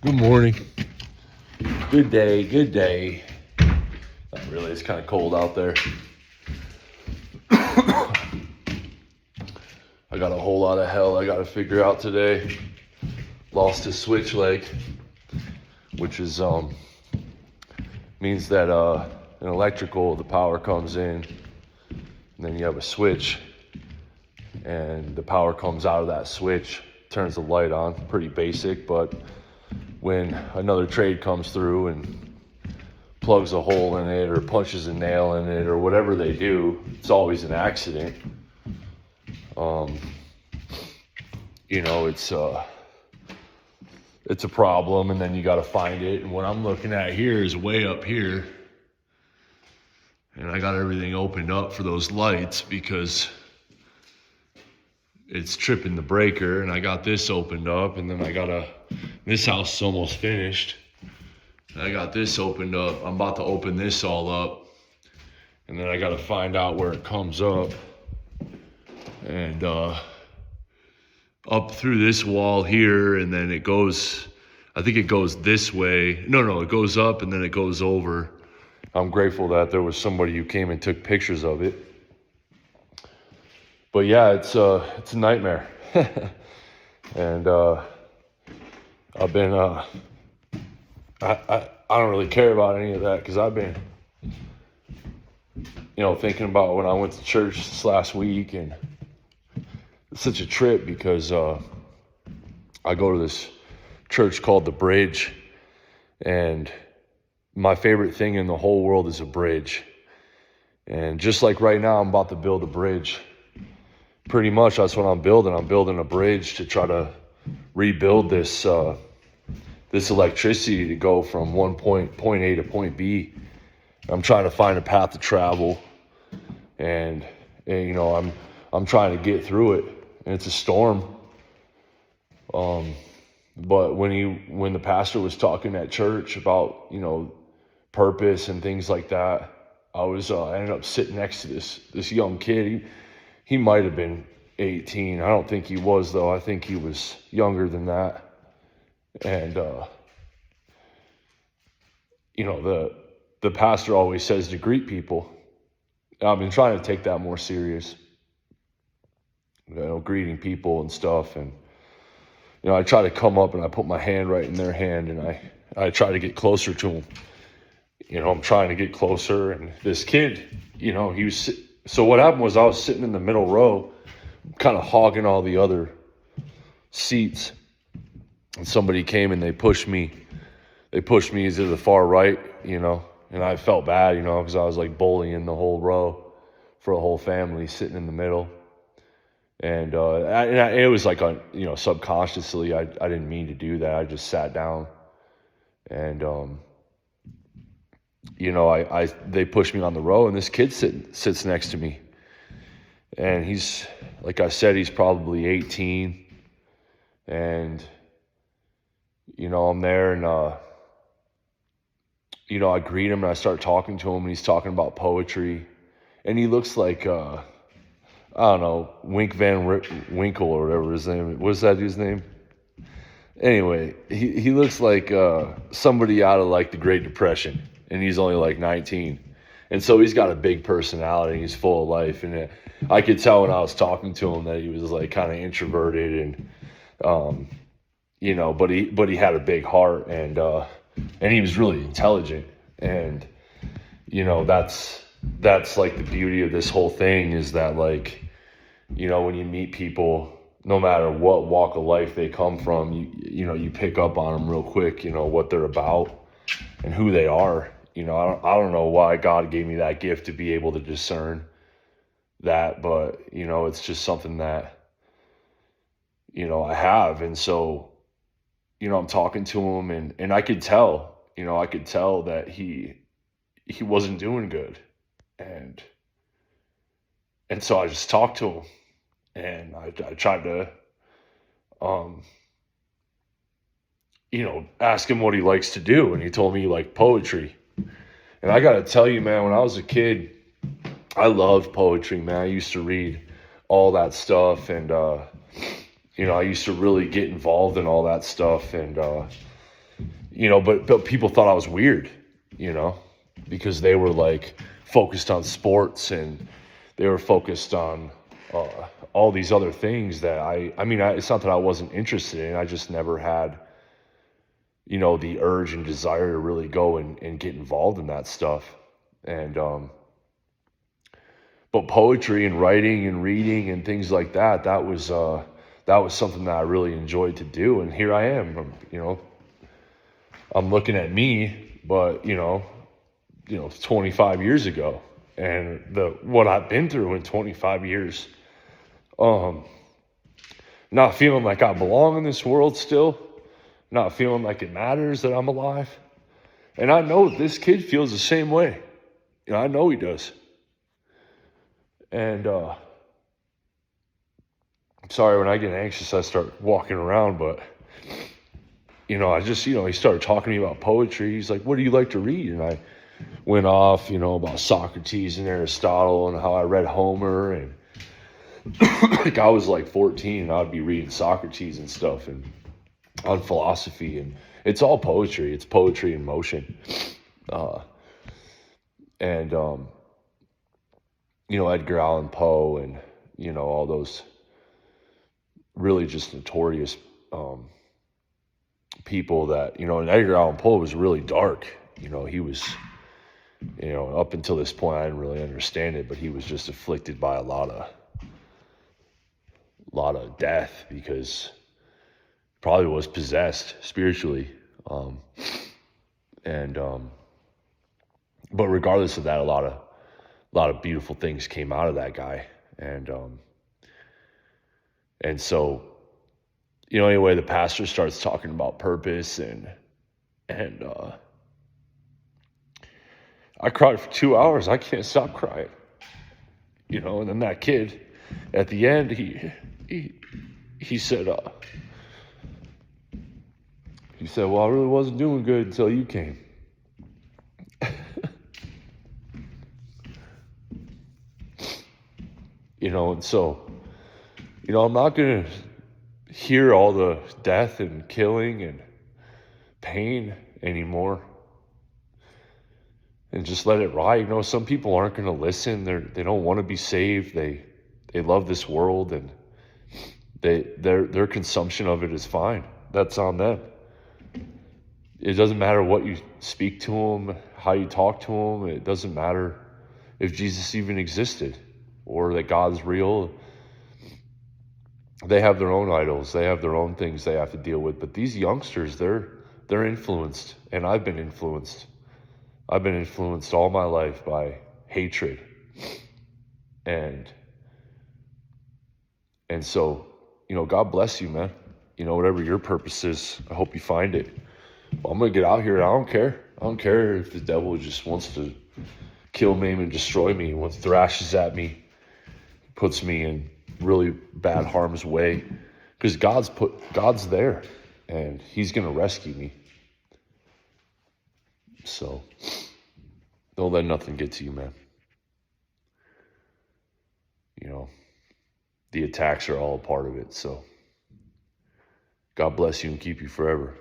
Good morning. Good day. Good day. Not really. It's kind of cold out there. I got a whole lot of hell I got to figure out today. Lost a switch leg, which is means that an electrical, the power comes in, and then you have a switch, and the power comes out of that switch, turns the light on. Pretty basic, but when another trade comes through and plugs a hole in it or punches a nail in it or whatever they do, it's always an accident. It's a problem, and then you got to find it. And what I'm looking at here is way up here, and I got everything opened up for those lights because it's tripping the breaker. And I got this opened up, and then this house is almost finished. I got this opened up. I'm about to open this all up, and then I got to find out where it comes up, and up through this wall here, and then it goes, I think it goes this way. No, it goes up and then it goes over. I'm grateful that there was somebody who came and took pictures of it. But yeah, it's a nightmare. And I've been I don't really care about any of that because I've been thinking about when I went to church this last week, and it's such a trip because I go to this church called The Bridge, and my favorite thing in the whole world is a bridge. And just like right now, I'm about to build a bridge. Pretty much that's what I'm building. I'm building a bridge to try to rebuild this electricity to go from point A to point B. I'm trying to find a path to travel, and I'm trying to get through it. And it's a storm. But when the pastor was talking at church about, purpose and things like that, I ended up sitting next to this young kid. He might have been 18. I don't think he was, though. I think he was younger than that. And, the pastor always says to greet people. I've been trying to take that more serious. Greeting people and stuff. And, I try to come up and I put my hand right in their hand, and I try to get closer to them. I'm trying to get closer, and this kid, so what happened was I was sitting in the middle row, kind of hogging all the other seats, and somebody came and they pushed me to the far right, and I felt bad, because I was like bullying the whole row for a whole family sitting in the middle. And it was like, subconsciously, I didn't mean to do that. I just sat down, and, they pushed me on the row, and this kid sits next to me, and he's, like I said, he's probably 18, and, I'm there, and, I greet him, and I start talking to him, and he's talking about poetry, and he looks like, I don't know, Wink Van Winkle or whatever his name is. What's that dude's name? Anyway, he looks like somebody out of like the Great Depression, and he's only like 19. And so he's got a big personality, and he's full of life. And I could tell when I was talking to him that he was like kind of introverted, and but he had a big heart, and he was really intelligent. And that's like the beauty of this whole thing, is that like, when you meet people, no matter what walk of life they come from, you pick up on them real quick, what they're about and who they are. I don't know why God gave me that gift to be able to discern that, but it's just something that I have. And so I'm talking to him, and I could tell that he wasn't doing good. And so I just talked to him, and I tried to, ask him what he likes to do. And he told me he liked poetry. And I got to tell you, man, when I was a kid, I loved poetry, man. I used to read all that stuff, and, I used to really get involved in all that stuff. And, but people thought I was weird, because they were like focused on sports and they were focused on uh, all these other things that it's not that I wasn't interested in. I just never had, the urge and desire to really go and get involved in that stuff. And, but poetry and writing and reading and things like that was something that I really enjoyed to do. And here I am, I'm looking at me, but 25 years ago, and what I've been through in 25 years, not feeling like I belong in this world still, not feeling like it matters that I'm alive. And I know this kid feels the same way. I know he does. And sorry, when I get anxious, I start walking around, but I just, he started talking to me about poetry. He's like, what do you like to read? And I went off, about Socrates and Aristotle and how I read Homer. And like I was like 14 and I'd be reading Socrates and stuff and on philosophy. And it's all poetry. It's poetry in motion. And Edgar Allan Poe and, all those really just notorious people that, and Edgar Allan Poe was really dark. He was, up until this point, I didn't really understand it, but he was just afflicted by a lot of death because probably was possessed spiritually. But regardless of that, a lot of beautiful things came out of that guy. And so, anyway, the pastor starts talking about purpose and I cried for 2 hours. I can't stop crying, and then that kid at the end, he said, well, I really wasn't doing good until you came. And so, I'm not going to hear all the death and killing and pain anymore and just let it ride. Some people aren't going to listen. They don't want to be saved. They love this world and their consumption of it is fine. That's on them. It doesn't matter what you speak to them, how you talk to them. It doesn't matter if Jesus even existed or that God's real. They have their own idols. They have their own things they have to deal with. But these youngsters, they're influenced, and I've been influenced. I've been influenced all my life by hatred. And so, God bless you, man. Whatever your purpose is, I hope you find it. Well, I'm going to get out here. I don't care. I don't care if the devil just wants to kill, maim, and destroy me. When thrashes at me, puts me in really bad harm's way. Because God's there. And he's going to rescue me. So, don't let nothing get to you, man. The attacks are all a part of it. So, God bless you and keep you forever.